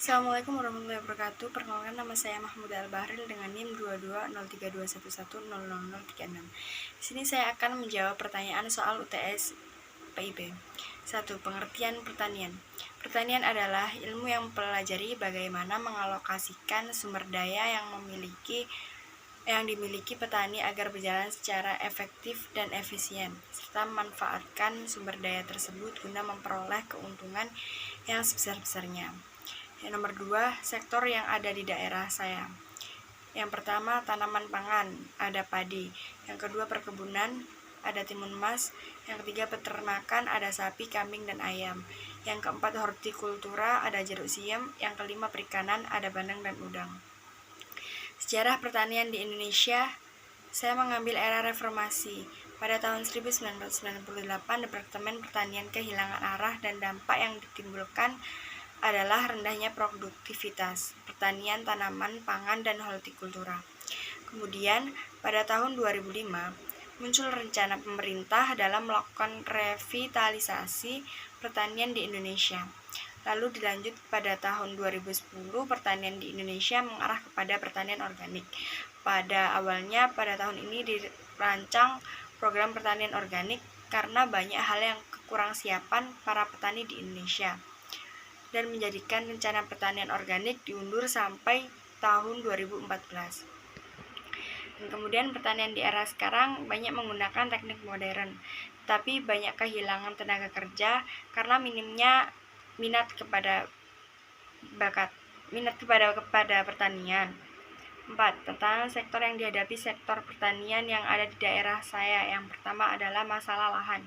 Assalamualaikum warahmatullahi wabarakatuh. Perkenalkan, nama saya Mahmud Al-Bahril dengan NIM 220321100036. Di sini saya akan menjawab pertanyaan soal UTS PIB. 1. Pengertian pertanian. Pertanian adalah ilmu yang mempelajari bagaimana mengalokasikan sumber daya yang dimiliki petani agar berjalan secara efektif dan efisien, serta memanfaatkan sumber daya tersebut guna memperoleh keuntungan yang sebesar-besarnya. Yang nomor 2, sektor yang ada di daerah saya. Yang pertama, tanaman pangan, ada padi. Yang kedua, perkebunan, ada timun emas. Yang ketiga, peternakan, ada sapi, kambing, dan ayam. Yang keempat, hortikultura, ada jeruk siem. Yang kelima, perikanan, ada bandeng dan udang. Sejarah pertanian di Indonesia, saya mengambil era reformasi. Pada tahun 1998, Departemen Pertanian kehilangan arah dan dampak yang ditimbulkan adalah rendahnya produktivitas pertanian tanaman pangan dan hortikultura. Kemudian, pada tahun 2005, muncul rencana pemerintah dalam melakukan revitalisasi pertanian di Indonesia. Lalu dilanjut pada tahun 2010, pertanian di Indonesia mengarah kepada pertanian organik. Pada awalnya, pada tahun ini dirancang program pertanian organik karena banyak hal yang kekurang siapan para petani di Indonesia, dan menjadikan rencana pertanian organik diundur sampai tahun 2014. Dan kemudian pertanian di era sekarang banyak menggunakan teknik modern, tapi banyak kehilangan tenaga kerja karena minimnya minat kepada pertanian. 4. Tantangan sektor yang dihadapi sektor pertanian yang ada di daerah saya. Yang pertama adalah masalah lahan.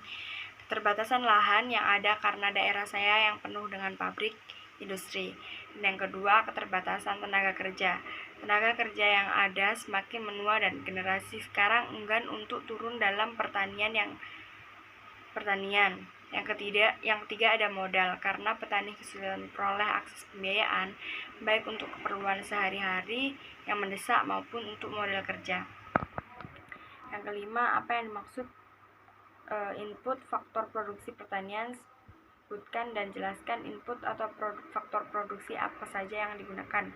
Keterbatasan lahan yang ada karena daerah saya yang penuh dengan pabrik, industri. Dan yang kedua, keterbatasan tenaga kerja. Tenaga kerja yang ada semakin menua dan generasi sekarang enggan untuk turun dalam pertanian. Yang ketiga ada modal, karena petani kesulitan memperoleh akses pembiayaan baik untuk keperluan sehari-hari yang mendesak maupun untuk modal kerja. Yang kelima, apa yang dimaksud input faktor produksi pertanian? Sebutkan dan jelaskan input atau faktor produksi apa saja yang digunakan.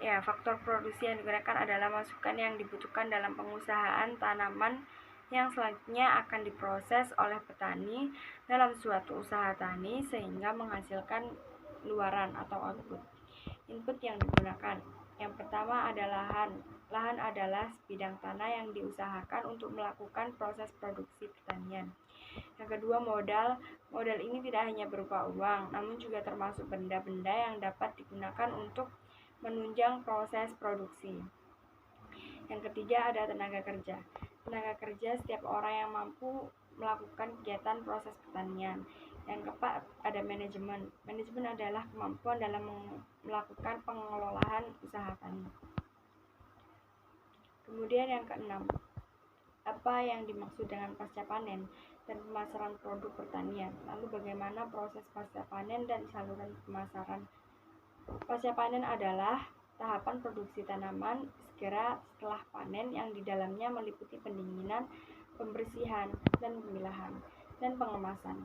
Ya, faktor produksi yang digunakan adalah masukan yang dibutuhkan dalam pengusahaan tanaman yang selanjutnya akan diproses oleh petani dalam suatu usaha tani sehingga menghasilkan luaran atau output. Input yang digunakan. Yang pertama adalah lahan. Lahan adalah sebidang tanah yang diusahakan untuk melakukan proses produksi pertanian. Yang kedua, modal. Modal ini tidak hanya berupa uang, namun juga termasuk benda-benda yang dapat digunakan untuk menunjang proses produksi. Yang ketiga ada tenaga kerja. Tenaga kerja setiap orang yang mampu melakukan kegiatan proses pertanian. Yang keempat ada manajemen. Manajemen adalah kemampuan dalam melakukan pengelolaan usaha tani. Kemudian yang keenam, apa yang dimaksud dengan pasca panen dan pemasaran produk pertanian? Lalu bagaimana proses pasca panen dan saluran pemasaran? Pasca panen adalah tahapan produksi tanaman segera setelah panen yang di dalamnya meliputi pendinginan, pembersihan, dan pemilahan, dan pengemasan.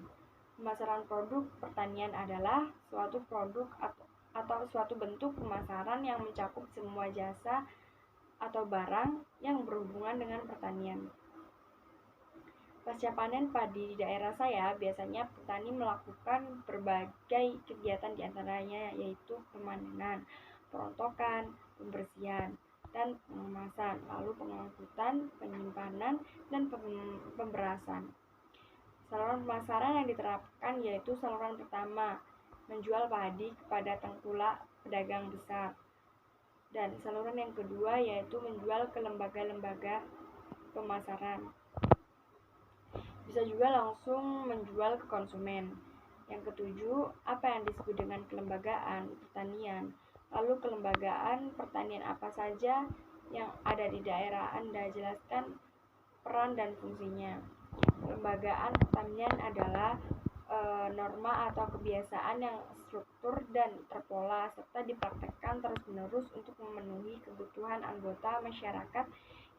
Pemasaran produk pertanian adalah suatu produk atau suatu bentuk pemasaran yang mencakup semua jasa atau barang yang berhubungan dengan pertanian. Pasca panen padi di daerah saya, biasanya petani melakukan berbagai kegiatan diantaranya yaitu pemanenan, perontokan, pembersihan, dan pengemasan, lalu pengangkutan, penyimpanan, dan pemberasan. Saluran pemasaran yang diterapkan yaitu saluran pertama, menjual padi kepada tengkulak pedagang besar. Dan saluran yang kedua yaitu menjual ke lembaga-lembaga pemasaran. Bisa juga langsung menjual ke konsumen. Yang ketujuh, apa yang disebut dengan kelembagaan pertanian? Lalu kelembagaan pertanian apa saja yang ada di daerah Anda? Jelaskan peran dan fungsinya. Kelembagaan pertanian adalah norma atau kebiasaan yang struktur dan terpola serta dipraktekkan terus-menerus untuk memenuhi kebutuhan anggota masyarakat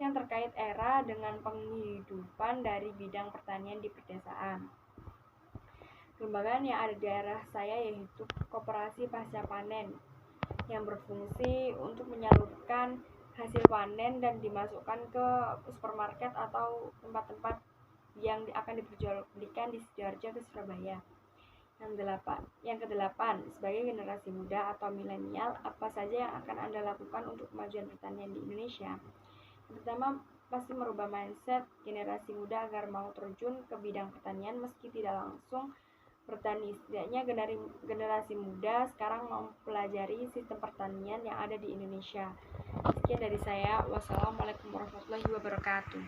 yang terkait era dengan penghidupan dari bidang pertanian di pedesaan. Kelembagaan yang ada di daerah saya yaitu Koperasi Pasca Panen, yang berfungsi untuk menyalurkan hasil panen dan dimasukkan ke supermarket atau tempat-tempat yang akan diperjualbelikan di Sidoarjo ke Surabaya. Yang kedelapan, sebagai generasi muda atau milenial, apa saja yang akan Anda lakukan untuk kemajuan pertanian di Indonesia? Pertama, pasti merubah mindset generasi muda agar mau terjun ke bidang pertanian meski tidak langsung bertani. Setidaknya generasi muda sekarang mempelajari sistem pertanian yang ada di Indonesia. Sekian dari saya. Wassalamualaikum warahmatullahi wabarakatuh.